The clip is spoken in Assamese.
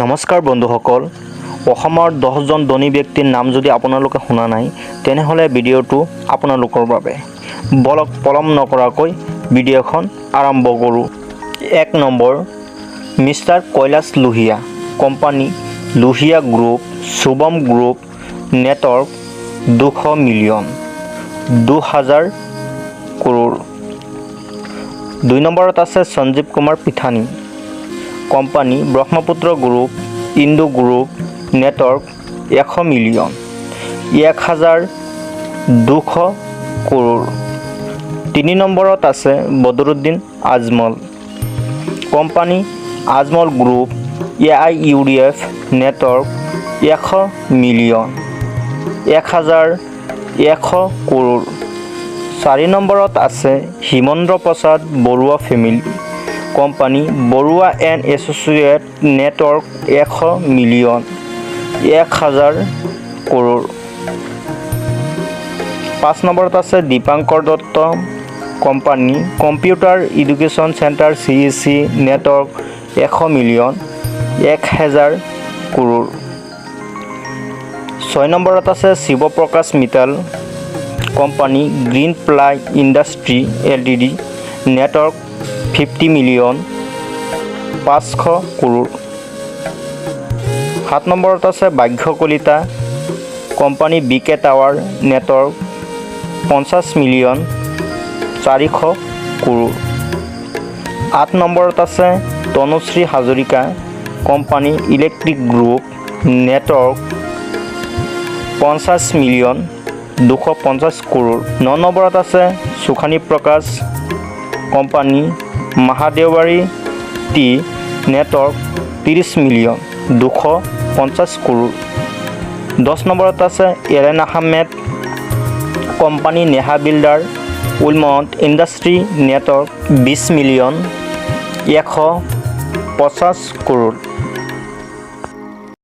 নমস্কাৰ বন্ধুসকল অসমৰ 10 জন ধনী ব্যক্তিৰ নাম যদি আপোনালোকে শুনা নাই তেনেহলে ভিডিঅ'টো আপোনালোকৰ বাবে বলক পলম নকৰাকৈ ভিডিঅ'খন আৰম্ভ কৰোঁ 1 number mister Kailash Lohia company Lohia group Shubham group network 200 million 2000 crore 2 নম্বৰত আছে Sanjeev Kumar Pithani company Brahmaputra group Indo group network 100 million 1200 crore 3 নম্বৰত আছে Badruddin Ajmal company Ajmal group AIUDF network 100 million 1100 crore 4 নম্বৰত আছে Himendra Prasad Baruah family company Baruah and associates network 100 million 1000 crore 5 নম্বৰত আছে Dipankar Dutta company computer education centre CEC network 100 million 1000 crore 6 নম্বৰত আছে Shiv Prakash Mittal company green ply industry LTD network 50 million 500 crore 7 নম্বৰত আছে Bhagya Kalita company BK tower network 50 million 400 crore 8 নম্বৰত আছে Tanushree Hazarika company electric group network 50 million 250 crore 9 নম্বৰত আছে Sukhani Prakash company Mahadevari tea network 30 million 250 crore 10 নম্বৰত আছে এৰেন আহমেদ কোম্পানী নেহা বিল্ডাৰ উলমাউণ্ট ইণ্ডাষ্ট্ৰী নেটৱৰ্ক 20 মিলিয়ন 150 কৰোৰ